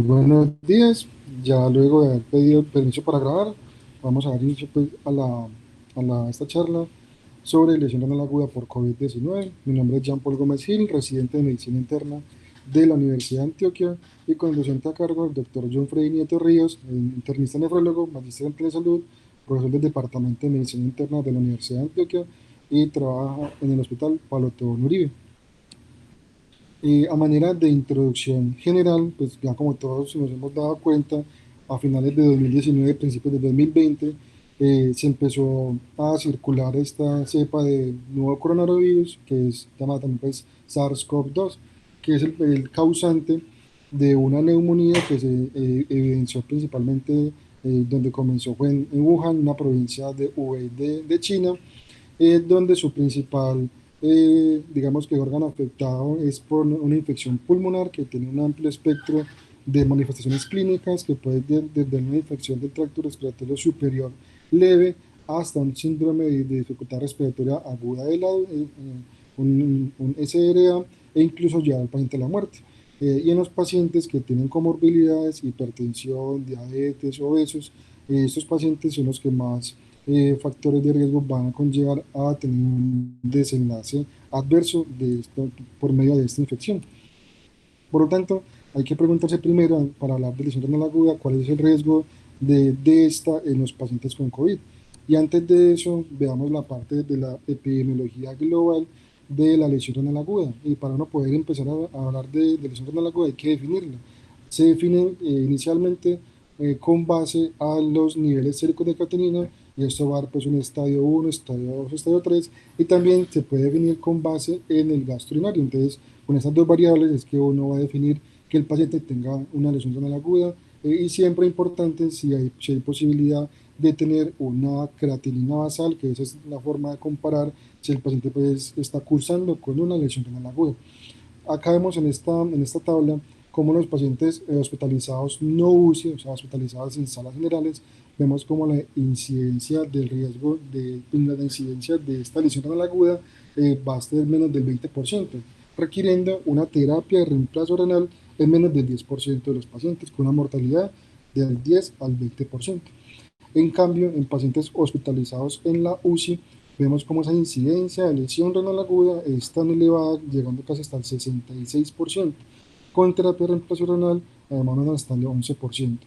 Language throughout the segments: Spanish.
Buenos días. Ya luego de haber pedido el permiso para grabar, vamos a dar inicio pues, esta charla sobre lesión renal aguda por COVID-19. Mi nombre es Jean Paul Gómez Gil, residente de Medicina Interna de la Universidad de Antioquia y con docente a cargo el doctor John Freddy Nieto Ríos, internista nefrólogo, magíster en telesalud, profesor del Departamento de Medicina Interna de la Universidad de Antioquia y trabaja en el Hospital Pablo Tobón Uribe. A manera de introducción general, pues ya como todos nos hemos dado cuenta, a finales de 2019, principios de 2020, se empezó a circular esta cepa de nuevo coronavirus, que es llamada también pues SARS-CoV-2, que es el causante de una neumonía que se evidenció principalmente donde comenzó fue en Wuhan, una provincia de Hubei de China, donde su principal, digamos que órgano afectado es por una infección pulmonar que tiene un amplio espectro de manifestaciones clínicas que puede desde una infección del tracto respiratorio superior leve hasta un síndrome de dificultad respiratoria aguda de un SRA e incluso llevar al paciente a la muerte. Y en los pacientes que tienen comorbilidades, hipertensión, diabetes, obesos, estos pacientes son los que más factores de riesgo van a conllevar a tener un desenlace adverso por medio de esta infección. Por lo tanto, hay que preguntarse primero, para hablar de lesión renal aguda, cuál es el riesgo de esta en los pacientes con COVID. Y antes de eso, veamos la parte de la epidemiología global de la lesión renal aguda. Y para uno poder empezar a hablar de lesión renal aguda, hay que definirla. Se define inicialmente con base a los niveles séricos de creatinina, y esto va a dar pues un estadio 1, estadio 2, estadio 3, y también se puede definir con base en el gasto urinario. Entonces, con estas dos variables es que uno va a definir que el paciente tenga una lesión renal aguda, y siempre importante si hay posibilidad de tener una creatinina basal, que esa es la forma de comparar si el paciente pues, está cursando con una lesión renal aguda. Acá vemos en esta tabla cómo los pacientes hospitalizados no UCI, o sea, hospitalizados en salas generales, vemos como la incidencia del riesgo la incidencia de esta lesión renal aguda va a ser menos del 20%, requiriendo una terapia de reemplazo renal en menos del 10% de los pacientes, con una mortalidad del 10 al 20%. En cambio, en pacientes hospitalizados en la UCI, vemos cómo esa incidencia de lesión renal aguda es tan elevada, llegando casi hasta el 66%, con terapia de reemplazo renal, además hasta el 11%.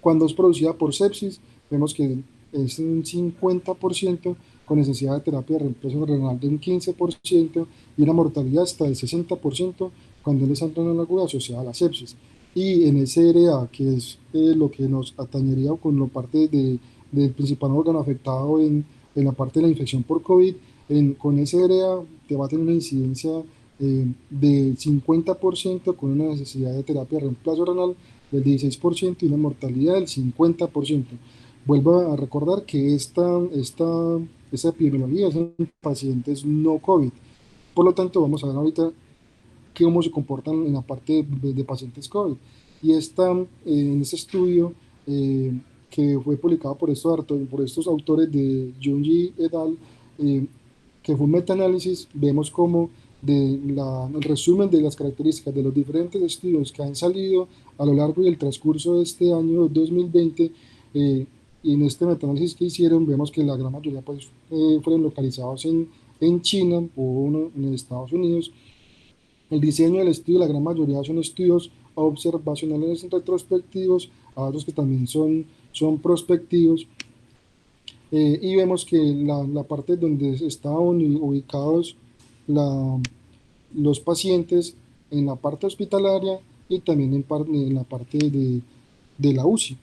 Cuando es producida por sepsis, vemos que es un 50%, con necesidad de terapia de reemplazo renal de un 15% y una mortalidad hasta del 60% cuando es lesión renal aguda asociada a la sepsis. Y en SRA, que es lo que nos atañería con la parte del principal órgano afectado en la parte de la infección por COVID, con SRA te va a tener una incidencia de 50% con una necesidad de terapia de reemplazo renal del 16% y una mortalidad del 50%. Vuelvo a recordar que esta epidemiología es en pacientes no COVID. Por lo tanto, vamos a ver ahorita cómo se comportan en la parte de pacientes COVID. Y en este estudio que fue publicado por estos autores de Junji et al., eh, que fue un metaanálisis, vemos como el resumen de las características de los diferentes estudios que han salido a lo largo del transcurso de este año 2020. eh, y en este metaanálisis que hicieron, vemos que la gran mayoría pues, fueron localizados en China, o uno en Estados Unidos. El diseño del estudio, la gran mayoría son estudios observacionales retrospectivos, a otros que también son prospectivos, y vemos que la parte donde estaban ubicados la- los pacientes en la parte hospitalaria y también en la parte de la UCI.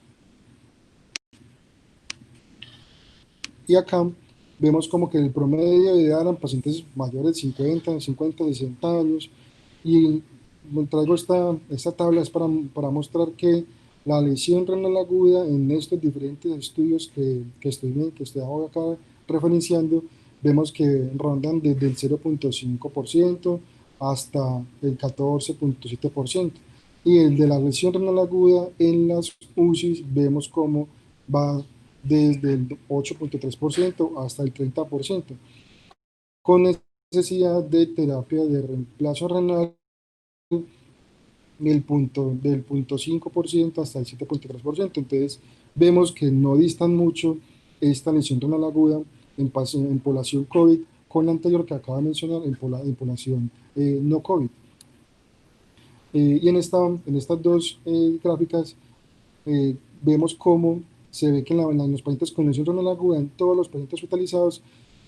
Y acá vemos como que el promedio de edad eran pacientes mayores de 50, 60 años. Y traigo esta tabla es para mostrar que la lesión renal aguda en estos diferentes estudios que estoy acá referenciando, vemos que rondan desde el 0,5% hasta el 14,7%. Y el de la lesión renal aguda en las UCIs vemos cómo va desde el 8,3% hasta el 30%, con necesidad de terapia de reemplazo renal del 0,5% hasta el 7,3%. Entonces, vemos que no distan mucho esta lesión renal aguda en población COVID con la anterior que acabo de mencionar en población no COVID. Y en estas dos gráficas vemos cómo se ve que en los pacientes con lesión renal aguda, en todos los pacientes hospitalizados,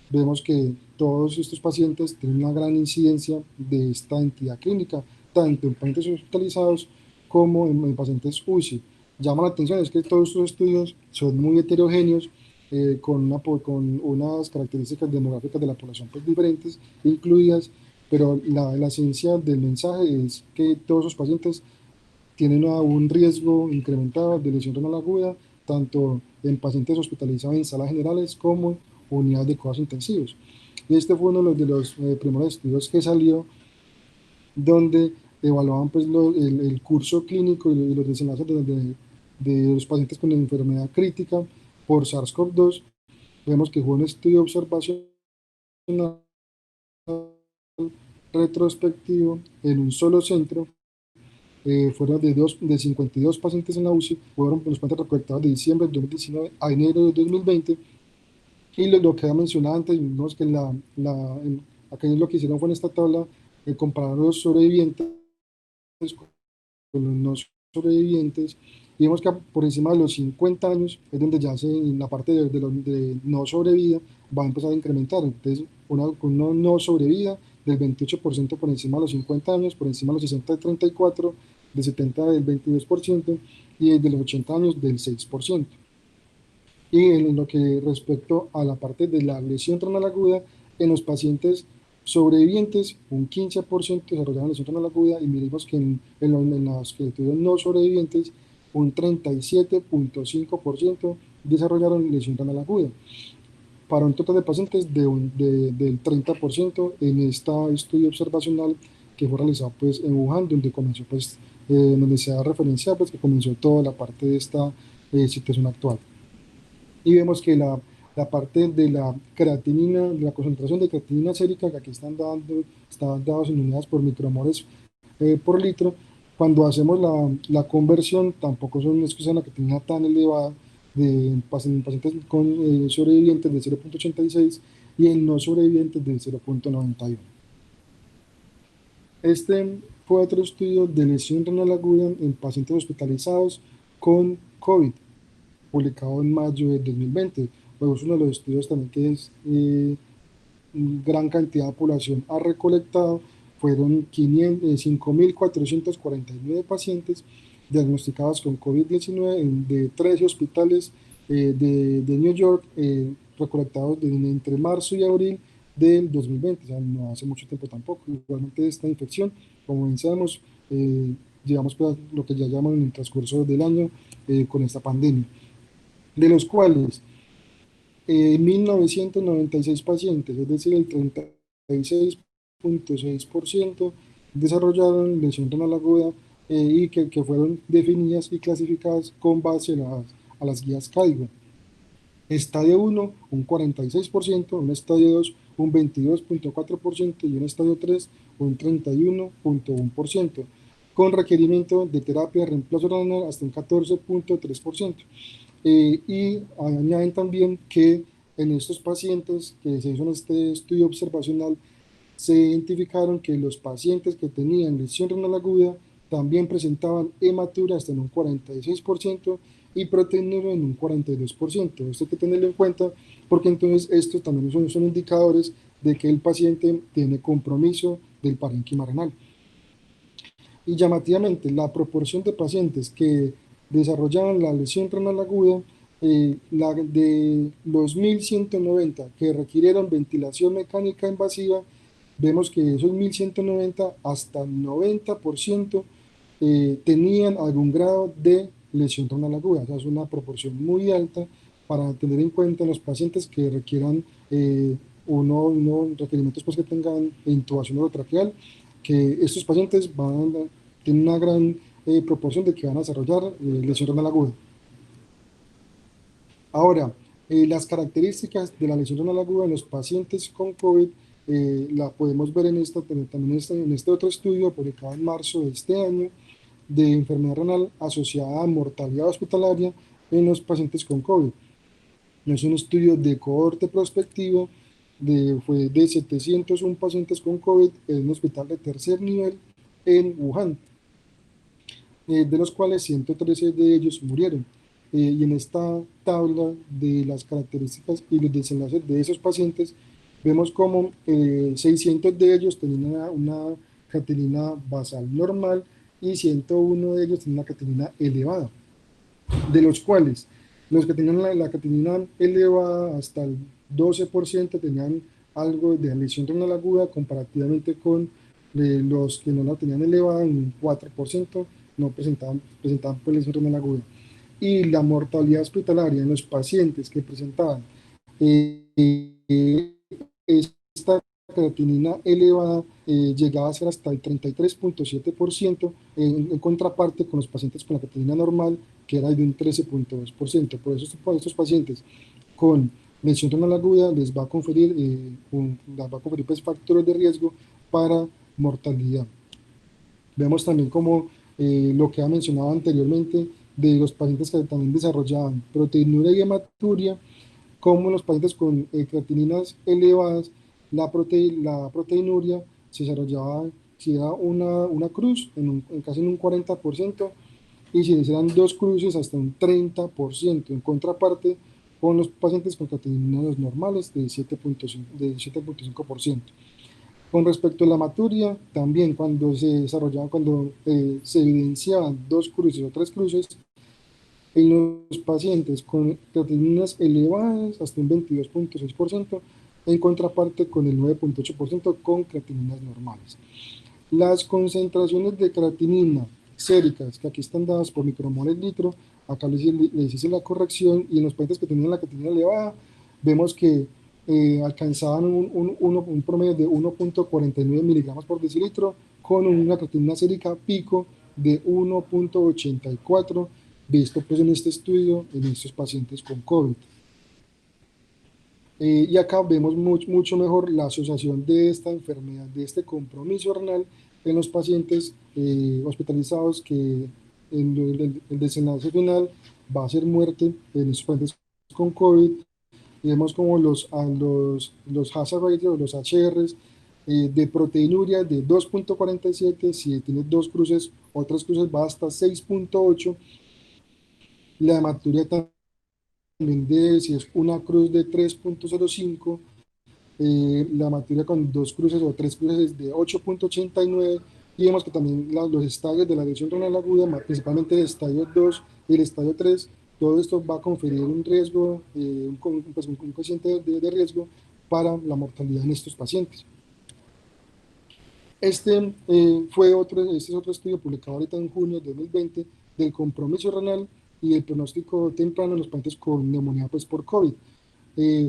vemos que todos estos pacientes tienen una gran incidencia de esta entidad clínica, tanto en pacientes hospitalizados como en pacientes UCI. Llama la atención es que todos estos estudios son muy heterogéneos, con unas características demográficas de la población pues, diferentes, incluidas, pero la esencia del mensaje es que todos los pacientes tienen un riesgo incrementado de lesión renal aguda, tanto en pacientes hospitalizados en salas generales como unidades de cuidados intensivos. Y este fue uno de los primeros estudios que salió donde evaluaban pues, el curso clínico y los desenlaces de los pacientes con enfermedad crítica por SARS-CoV-2. Vemos que fue un estudio observacional retrospectivo en un solo centro. Fueron de 52 pacientes en la UCI, fueron los pacientes recolectados de diciembre de 2019 a enero de 2020. Y lo que había mencionado antes, vimos que acá lo que hicieron fue en esta tabla comparar los sobrevivientes con los no sobrevivientes. Y vemos que por encima de los 50 años es donde ya en la parte de no sobrevida va a empezar a incrementar. Entonces, una no sobrevida del 28% por encima de los 50 años, por encima de los 60 del 34%, de 70 del 22% y de los 80 años del 6%. Y en lo que respecto a la parte de la lesión renal aguda, en los pacientes sobrevivientes, un 15% desarrollaron lesión renal aguda y miremos que en los que tuvieron no sobrevivientes, un 37,5% desarrollaron lesión renal aguda, para un total de pacientes del 30% en este estudio observacional que fue realizado pues, en Wuhan, donde comenzó, pues, donde se da referencia pues, que comenzó toda la parte de esta situación actual. Y vemos que la parte de la creatinina, de la concentración de creatinina sérica, que aquí están dados en unidades por micromoles por litro, cuando hacemos la conversión, tampoco es que sea una creatinina tan elevada en pacientes con sobrevivientes de 0,86 y en no sobrevivientes de 0,91. Este fue otro estudio de lesión renal aguda en pacientes hospitalizados con COVID, publicado en mayo de 2020. Pues es uno de los estudios también que es gran cantidad de población ha recolectado. Fueron 5.449 pacientes diagnosticados con COVID-19 de 13 hospitales de New York, recolectados entre marzo y abril del 2020, o sea, no hace mucho tiempo tampoco. Igualmente esta infección, como bien sabemos, llegamos pues, a lo que ya llaman en el transcurso del año con esta pandemia, de los cuales 1.996 pacientes, es decir, el 36,6% desarrollaron lesión renal aguda y que fueron definidas y clasificadas con base a las guías CAIGO. Estadio 1, un 46%, un estadio 2, un 22,4% y un estadio 3, un 31,1%, con requerimiento de terapia de reemplazo renal hasta un 14,3%. Y añaden también que en estos pacientes que se hizo en este estudio observacional, se identificaron que los pacientes que tenían lesión renal aguda también presentaban hematura hasta en un 46% y proteinuro en un 42%. Esto hay que tenerlo en cuenta porque entonces estos también son indicadores de que el paciente tiene compromiso del parénquima renal. Y llamativamente, la proporción de pacientes que desarrollaban la lesión renal aguda, de los 1.190 que requirieron ventilación mecánica invasiva, vemos que esos 1.190 hasta el 90% tenían algún grado de lesión renal aguda. O sea, es una proporción muy alta para tener en cuenta en los pacientes que requieran unos requerimientos pues, que tengan intubación orotraqueal, que estos pacientes tienen una gran proporción de que van a desarrollar lesión renal aguda. Ahora, las características de la lesión renal aguda en los pacientes con COVID la podemos ver también en este otro estudio publicado en marzo de este año, de enfermedad renal asociada a mortalidad hospitalaria en los pacientes con COVID. Es un estudio de cohorte prospectivo, fue de 701 pacientes con COVID en un hospital de tercer nivel en Wuhan, de los cuales 113 de ellos murieron. Y en esta tabla de las características y los desenlaces de esos pacientes, vemos como 600 de ellos tenían una creatinina basal normal y 101 de ellos tenían una creatinina elevada, de los cuales los que tenían la creatinina elevada hasta el 12% tenían algo de lesión renal aguda comparativamente con los que no la tenían elevada en un 4%, no presentaban pues, lesión renal aguda. Y la mortalidad hospitalaria en los pacientes que presentaban esta creatinina elevada llegaba a ser hasta el 33.7%, en contraparte con los pacientes con la creatinina normal, que era de un 13.2%. Por eso estos pacientes con lesión renal aguda les va a conferir, pues, factores de riesgo para mortalidad. Vemos también como lo que ha mencionado anteriormente de los pacientes que también desarrollaban proteinuria y hematuria, como los pacientes con creatininas elevadas, la proteinuria se desarrollaba, si era una cruz, casi en un 40%, y si eran dos cruces, hasta un 30%, en contraparte con los pacientes con creatininas normales de 7.5%. Con respecto a la hematuria, también cuando se desarrollaban, cuando se evidenciaban dos cruces o tres cruces, en los pacientes con creatininas elevadas hasta un 22.6%, en contraparte con el 9.8% con creatininas normales. Las concentraciones de creatinina séricas, que aquí están dadas por micromoles litro, acá les hice la corrección, y en los pacientes que tenían la creatinina elevada, vemos que alcanzaban un promedio de 1.49 miligramos por decilitro, con una creatinina sérica pico de 1.84, visto pues en este estudio en estos pacientes con COVID. Y acá vemos mucho mejor la asociación de esta enfermedad, de este compromiso renal en los pacientes hospitalizados, que el desenlace final va a ser muerte en estos pacientes con COVID. Y vemos como los hazard ratios, los HRs, de proteinuria de 2.47, si tiene dos cruces o tres cruces va hasta 6.8, la hematuria también si es una cruz de 3.05, la hematuria con dos cruces o tres cruces es de 8.89, y vemos que también los estadios de la lesión renal aguda, principalmente el estadio 2 y el estadio 3, todo esto va a conferir un riesgo, un cociente de riesgo para la mortalidad en estos pacientes. Este es otro estudio publicado ahorita en junio de 2020 del compromiso renal y el pronóstico temprano en los pacientes con neumonía pues, por COVID.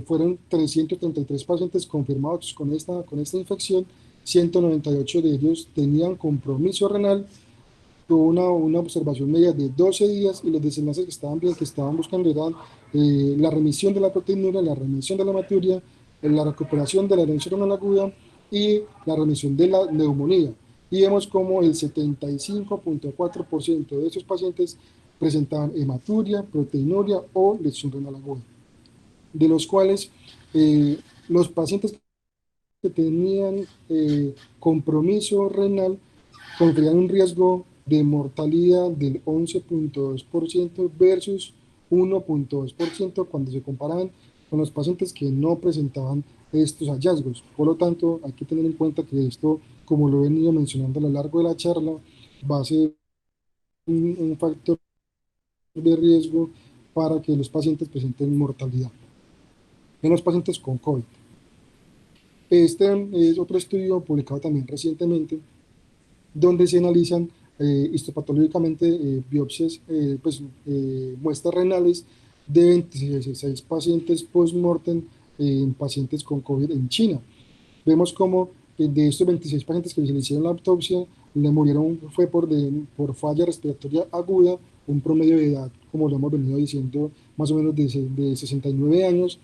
Fueron 333 pacientes confirmados con esta infección, 198 de ellos tenían compromiso renal, tuvo una observación media de 12 días, y los desenlaces que estaban bien, que estaban buscando, eran la remisión de la proteinuria, la remisión de la hematuria, la recuperación de la lesión renal aguda y la remisión de la neumonía. Y vemos como el 75.4% de esos pacientes presentaban hematuria, proteinuria o lesión renal aguda, de los cuales los pacientes que tenían compromiso renal conferían un riesgo de mortalidad del 11.2% versus 1.2% cuando se comparaban con los pacientes que no presentaban estos hallazgos. Por lo tanto, hay que tener en cuenta que esto, como lo he venido mencionando a lo largo de la charla, va a ser un factor de riesgo para que los pacientes presenten mortalidad en los pacientes con COVID. Este es otro estudio publicado también recientemente, donde se analizan histopatológicamente biopsias, muestras renales de 26 pacientes post-mortem en pacientes con COVID en China. Vemos como de estos 26 pacientes que se le hicieron la autopsia, le murieron fue por falla respiratoria aguda, un promedio de edad, como lo hemos venido diciendo, más o menos de 69 años,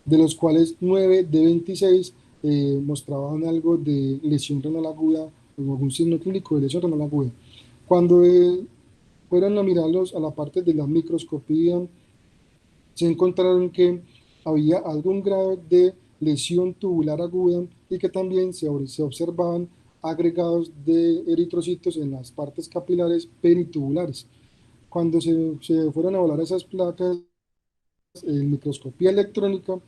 de los cuales 9 de 26 mostraban algo de lesión renal aguda, o algún signo clínico de lesión renal aguda. Cuando fueron a mirarlos a la parte de la microscopía, se encontraron que había algún grado de lesión tubular aguda y que también se observaban agregados de eritrocitos en las partes capilares peritubulares. Cuando se fueron a evaluar esas placas en microscopía electrónica,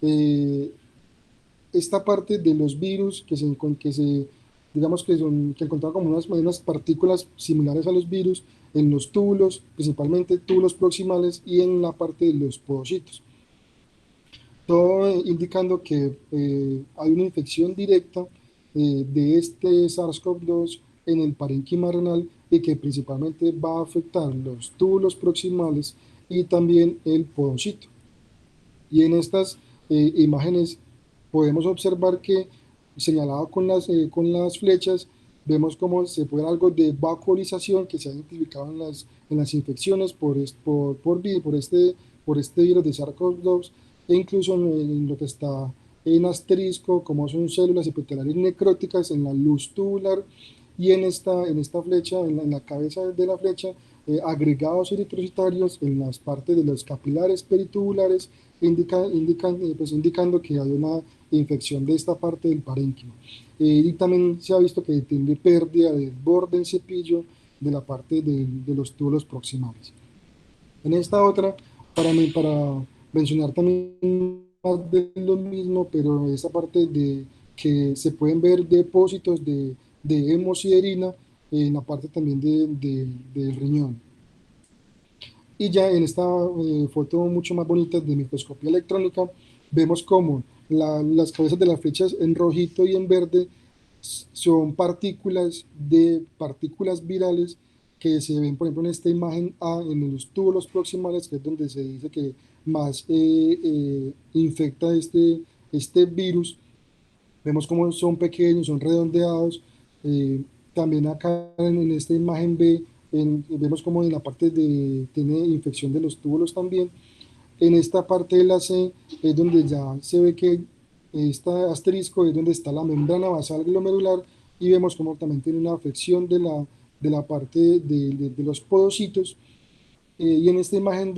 eh, esta parte de los virus digamos que encontraban como unas partículas similares a los virus en los túbulos, principalmente túbulos proximales y en la parte de los podocitos. Todo indicando que hay una infección directa de este SARS-CoV-2 en el parénquima renal y que principalmente va a afectar los túbulos proximales y también el podocito. Y en estas imágenes podemos observar que, señalado con las flechas, vemos cómo se puede ver algo de vacuolización que se ha identificado en las infecciones por este virus de SARS-CoV-2 e incluso en lo que está en asterisco, como son células epiteliales necróticas en la luz tubular y en esta flecha, en la cabeza de la flecha, agregados eritrocitarios en las partes de los capilares peritubulares pues indicando que hay una infección de esta parte del parénquima. Y también se ha visto que tiene pérdida del borde en cepillo de la parte de los túbulos proximales. En esta otra, para mencionar también más de lo mismo, pero esa parte de que se pueden ver depósitos de hemosiderina en la parte también del riñón. Y ya en esta foto mucho más bonita de microscopía electrónica, vemos cómo las cabezas de las flechas en rojito y en verde son partículas virales que se ven, por ejemplo, en esta imagen A, en los túbulos proximales, que es donde se dice que más infecta este virus. Vemos cómo son pequeños, son redondeados. Eh, También acá en esta imagen B, vemos como en la parte tiene infección de los túbulos también. En esta parte de la C es donde ya se ve que este asterisco es donde está la membrana basal glomerular y vemos como también tiene una afección de la parte de los podocitos. Y en esta imagen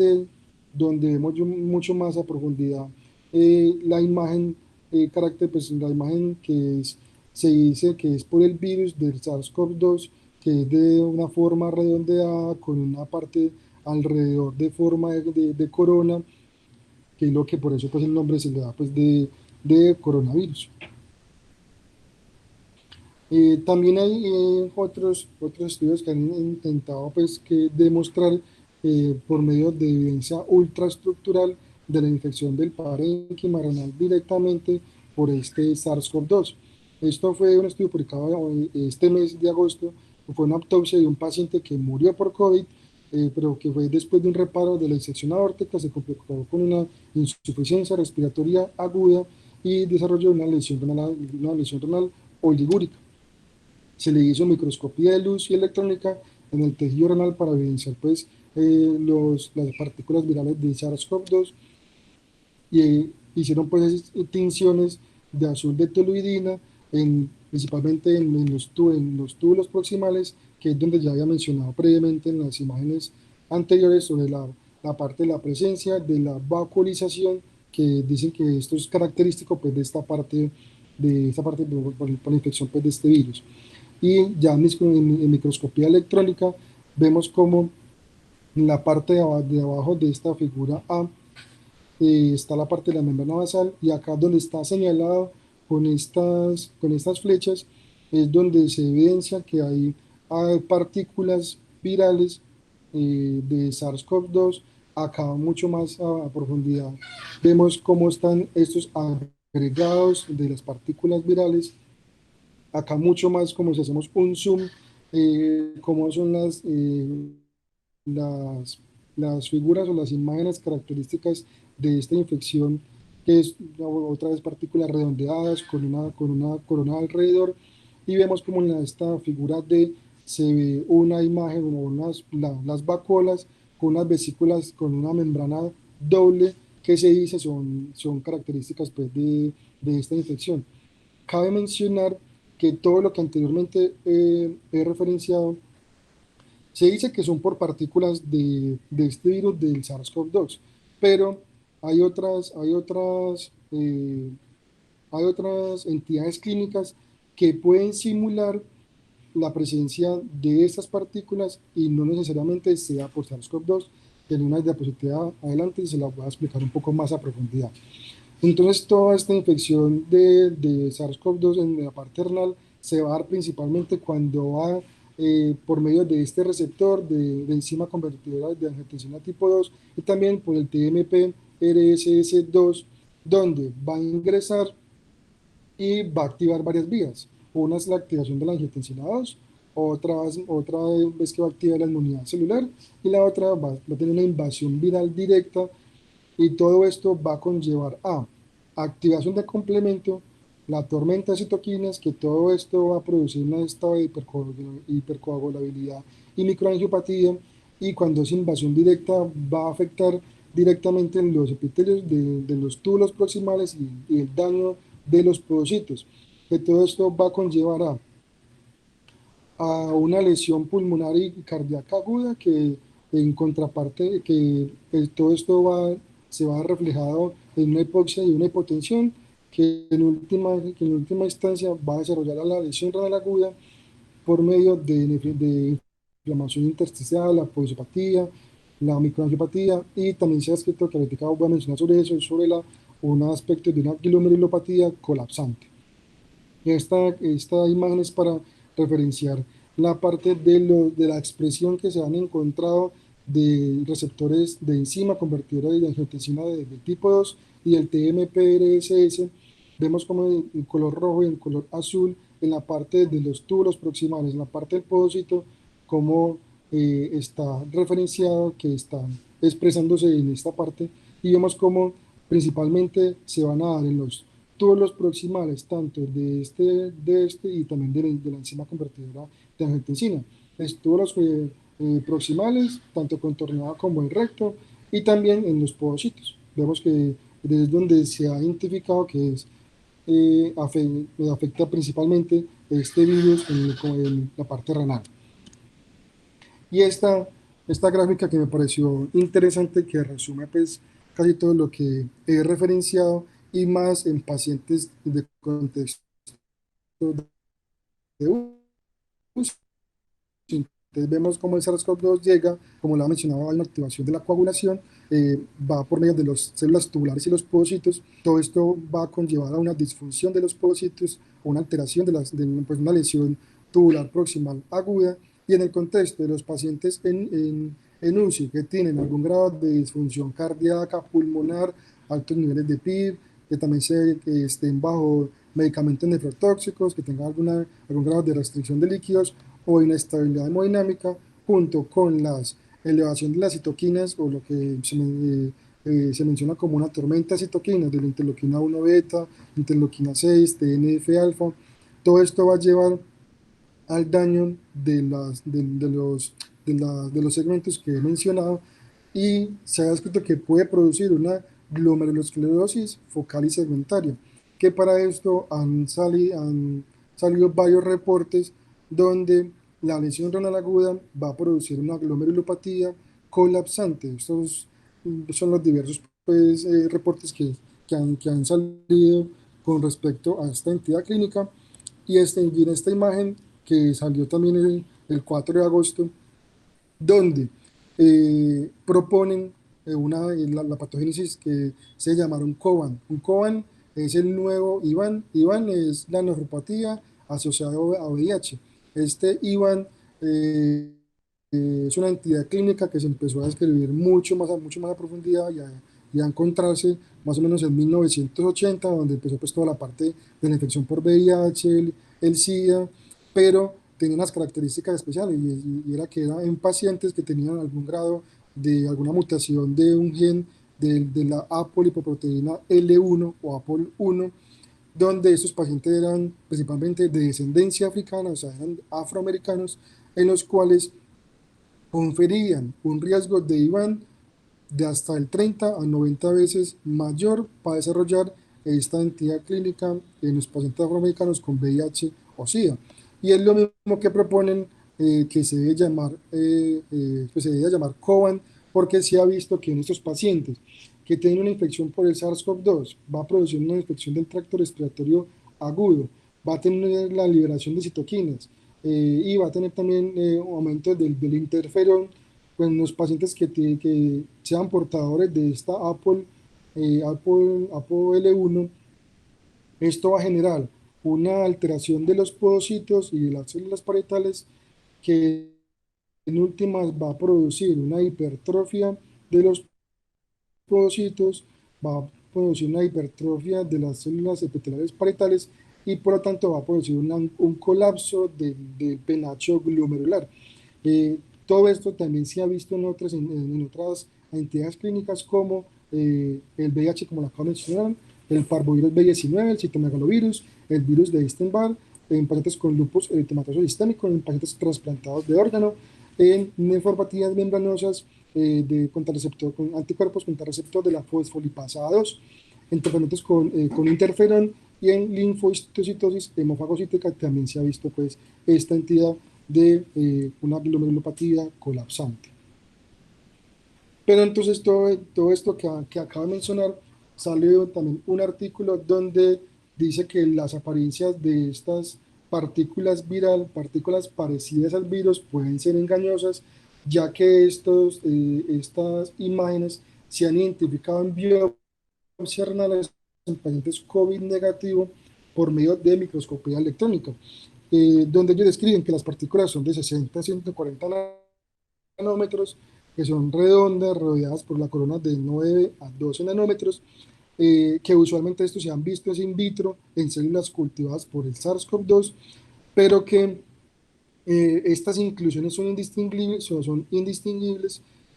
donde vemos mucho más a profundidad la imagen, pues la imagen se dice que es por el virus del SARS-CoV-2, que es de una forma redondeada con una parte alrededor de forma de corona, que es lo que por eso pues el nombre se le da pues de coronavirus. También hay otros estudios que han intentado pues, demostrar por medio de evidencia ultraestructural de la infección del parénquima renal directamente por este SARS-CoV-2. Esto fue un estudio publicado este mes de agosto, fue una autopsia de un paciente que murió por COVID, pero que fue después de un reparo de la disección aórtica, se complicó con una insuficiencia respiratoria aguda y desarrolló una lesión renal oligúrica. Se le hizo microscopía de luz y electrónica en el tejido renal para evidenciar pues, las partículas virales de SARS-CoV-2 y hicieron pues tinciones de azul de toluidina, principalmente en los túbulos proximales, que es donde ya había mencionado previamente en las imágenes anteriores sobre la parte de la presencia de la vacuolización, que dicen que esto es característico pues, de esta parte por la infección pues, de este virus. Y ya en microscopía electrónica vemos como en la parte de abajo de esta figura A está la parte de la membrana basal y acá donde está señalado con estas flechas es donde se evidencia que hay partículas virales de SARS-CoV-2. Acá mucho más a profundidad vemos cómo están estos agregados de las partículas virales. Acá mucho más como si hacemos un zoom, cómo son las, las figuras o las imágenes características de esta infección, que es otra vez partículas redondeadas con una corona alrededor, y vemos como en esta figura D se ve una imagen o las vacuolas con unas vesículas con una membrana doble que se dice son características pues, de esta infección. Cabe mencionar que todo lo que anteriormente he referenciado Se dice que son por partículas de este virus del SARS-CoV-2, pero hay otras entidades clínicas que pueden simular la presencia de estas partículas y no necesariamente sea por SARS-CoV-2. En una diapositiva adelante se la voy a explicar un poco más a profundidad. Entonces, toda esta infección de SARS-CoV-2 en la parte renal se va a dar principalmente cuando va por medio de este receptor de enzima convertidora de angiotensina tipo 2 y también por el TMP RSS2, donde va a ingresar y va a activar varias vías. Una es la activación de la angiotensina 2, otra vez que va a activar la inmunidad celular y la otra va a tener una invasión viral directa y todo esto va a conllevar a activación de complemento, la tormenta de citoquinas, que todo esto va a producir un estado de hipercoagulabilidad y microangiopatía, y cuando es invasión directa va a afectar directamente en los epitelios de los túbulos proximales y el daño de los podocitos, que todo esto va a conllevar a una lesión pulmonar y cardíaca aguda que en contraparte todo esto se va reflejado en una hipoxia y una hipotensión que en última instancia va a desarrollar la lesión renal aguda por medio de inflamación intersticial, la polisopatía, la microangiopatía y también se ha escrito que ahorita voy a mencionar sobre eso, sobre un aspecto de una glomerulopatía colapsante. Esta imagen es para referenciar la parte de la expresión que se han encontrado de receptores de enzima convertidora de angiotensina de tipo 2 y el TMPRSS. Vemos como el color rojo y el color azul en la parte de los túbulos proximales, en la parte del podocito, como está referenciado que están expresándose en esta parte y vemos como principalmente se van a dar en los todos los proximales, tanto de este y también de la enzima convertidora de angiotensina. Todos los proximales, tanto contorneado como el recto, y también en los podocitos. Vemos que es donde se ha identificado que afecta principalmente este virus en la parte renal. Y esta gráfica que me pareció interesante, que resume pues casi todo lo que he referenciado y más en pacientes de contexto de uso. Entonces vemos cómo el SARS-CoV-2 llega, como lo ha mencionado, a la activación de la coagulación, va por medio de las células tubulares y los podocitos. Todo esto va a conllevar a una disfunción de los podocitos, o una alteración pues una lesión tubular proximal aguda. Y en el contexto de los pacientes en UCI que tienen algún grado de disfunción cardíaca, pulmonar, altos niveles de PIB, que también que estén bajo medicamentos nefrotóxicos, que tengan algún grado de restricción de líquidos o inestabilidad hemodinámica, junto con la elevación de las citoquinas o lo que se menciona como una tormenta de citoquinas, de la interleuquina 1 beta, interleuquina 6, TNF-alfa. Todo esto va a llevar al daño de los segmentos que he mencionado y se ha descrito que puede producir una glomerulosclerosis focal y segmentaria, que para esto han salido varios reportes donde la lesión renal aguda va a producir una glomerulopatía colapsante. Estos son los diversos pues, reportes que han salido con respecto a esta entidad clínica y en esta imagen que salió también el 4 de agosto, donde proponen la patogénesis que se llamaron COBAN. Un COBAN es el nuevo IBAN. IBAN es la nefropatía asociada a VIH. Este IBAN es una entidad clínica que se empezó a describir mucho más a profundidad y a encontrarse más o menos en 1980, donde empezó pues toda la parte de la infección por VIH, el SIDA, pero tenía unas características especiales y era que era en pacientes que tenían algún grado de alguna mutación de un gen de la apolipoproteína L1 o APOL1, donde estos pacientes eran principalmente de descendencia africana, o sea, eran afroamericanos, en los cuales conferían un riesgo de IBAN de hasta el 30 a 90 veces mayor para desarrollar esta entidad clínica en los pacientes afroamericanos con VIH o SIDA. Y es lo mismo que proponen que se debe llamar, pues se debe llamar COVAN, porque se ha visto que en estos pacientes que tienen una infección por el SARS-CoV-2 va a producir una infección del tracto respiratorio agudo, va a tener la liberación de citoquinas y va a tener también aumento del interferón en los pacientes que sean portadores de esta APOL1. Esto va a generar una alteración de los podocitos y de las células parietales que en últimas va a producir una hipertrofia de los podocitos, va a producir una hipertrofia de las células epiteliales parietales y por lo tanto va a producir un colapso del penacho glomerular. Eh, Todo esto también se ha visto en otras entidades clínicas como el VIH, como lo acabo de mencionar, el parvovirus B19, el citomegalovirus, el virus de Epstein-Barr, en pacientes con lupus eritematoso sistémico, en pacientes trasplantados de órgano, en nefropatías membranosas con anticuerpos contra receptor de la fosfolipasa 2, en tratamientos con interferón y en linfocitosis hemofagocítica también se ha visto pues esta entidad de una glomerulopatía colapsante. Pero entonces todo esto que acabo de mencionar, salió también un artículo donde dice que las apariencias de estas partículas parecidas al virus, pueden ser engañosas, ya que estas imágenes se han identificado en biopsias renales en pacientes COVID negativo por medio de microscopía electrónica, donde ellos describen que las partículas son de 60 a 140 nanómetros, que son redondas, rodeadas por la corona de 9 a 12 nanómetros, que usualmente estos se han visto in vitro en células cultivadas por el SARS-CoV-2, pero que estas inclusiones son indistinguibles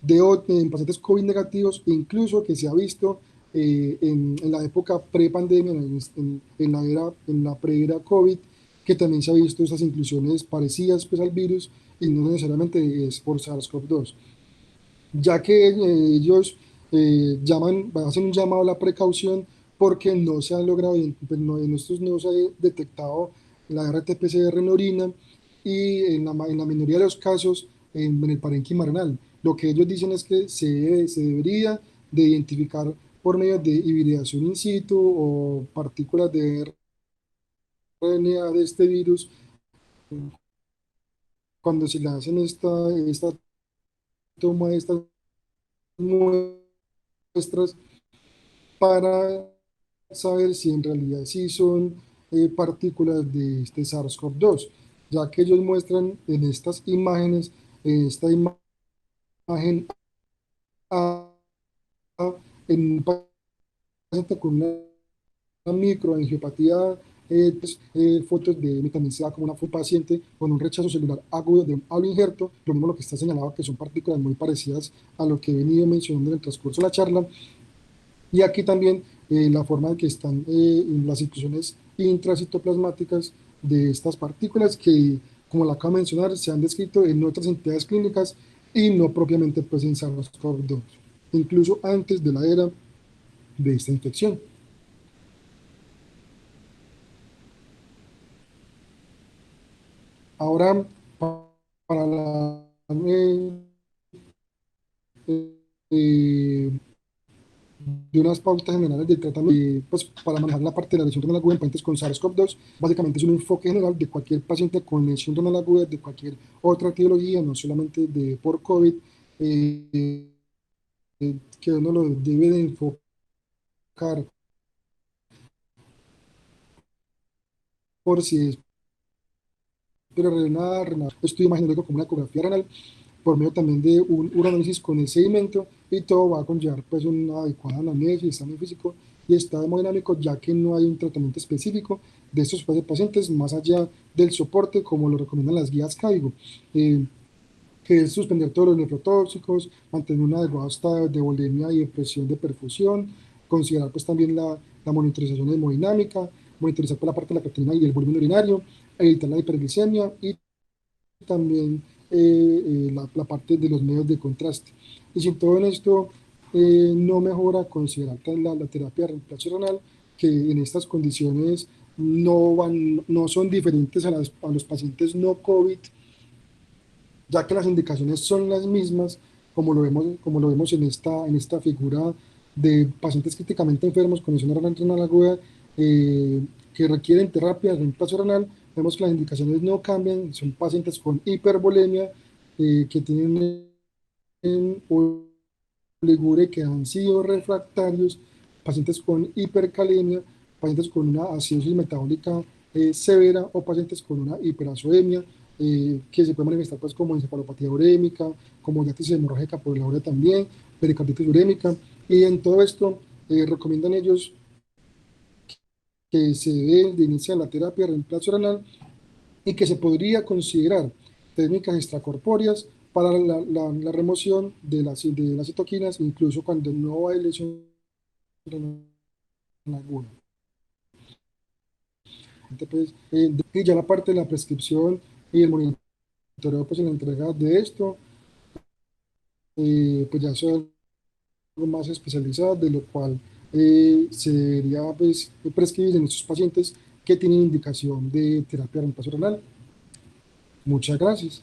en pacientes COVID negativos, incluso que se ha visto en la época pre-pandemia, en la pre-era COVID, que también se ha visto estas inclusiones parecidas pues, al virus y no necesariamente es por SARS-CoV-2, ya que ellos hacen un llamado a la precaución porque no se ha logrado, pues, en estos no se ha detectado la RT-PCR en orina y en la minoría de los casos en el parénquima renal. Lo que ellos dicen es que se debería de identificar por medio de hibridación in situ o partículas de RNA de este virus cuando se le hacen esta toma de estas muestras para saber si en realidad sí son partículas de este SARS-CoV-2, ya que ellos muestran en estas imágenes, esta imagen A en un paciente con una microangiopatía, fotos de también se da como un paciente con un rechazo celular agudo de un halo injerto, lo mismo lo que está señalado que son partículas muy parecidas a lo que he venido mencionando en el transcurso de la charla. Y aquí también la forma en que están en las inclusiones intracitoplasmáticas de estas partículas que, como la acabo de mencionar, se han descrito en otras entidades clínicas y no propiamente pues en SARS-CoV-2, incluso antes de la era de esta infección. Ahora, para eh, de unas pautas generales del tratamiento, pues para manejar la parte de la lesión renal aguda en pacientes con SARS-CoV-2, básicamente es un enfoque general de cualquier paciente con lesión renal aguda, de cualquier otra etiología, no solamente por COVID, eh, que uno lo debe de enfocar por si es renal, estudio imaginológico como una ecografía renal, por medio también de un uroanálisis con el sedimento, y todo va a conllevar pues una adecuada anamnesis y examen físico y estado hemodinámico, ya que no hay un tratamiento específico de estos pacientes más allá del soporte como lo recomiendan las guías CAIGO, que es suspender todos los nefrotóxicos, mantener un adecuado estado de volemia y de presión de perfusión, considerar pues también la monitorización hemodinámica, monitorizar por la parte de la creatinina y el volumen urinario, evitar la hiperglicemia y también la parte de los medios de contraste. Y si todo en esto no mejora, considerar la terapia de reemplazo renal, que en estas condiciones no son diferentes a los pacientes no COVID, ya que las indicaciones son las mismas, como lo vemos en esta figura de pacientes críticamente enfermos con insuficiencia renal aguda que requieren terapia de reemplazo renal. Vemos que las indicaciones no cambian, son pacientes con hipervolemia que tienen oligure que han sido refractarios, pacientes con hipercalemia, pacientes con una acidosis metabólica severa o pacientes con una hiperazoemia que se puede manifestar pues como encefalopatía urémica, como diabetes hemorrágica por la urea también, pericarditis urémica. Y en todo esto recomiendan ellos que se debe de iniciar la terapia de reemplazo renal y que se podría considerar técnicas extracorpóreas para la remoción de las citoquinas, incluso cuando no hay lesión renal aguda. Pues, y ya la parte de la prescripción y el monitoreo, pues en la entrega de esto, pues ya son algo más especializado, de lo cual se debería pues, prescribir en estos pacientes que tienen indicación de terapia de reemplazo renal. Muchas gracias.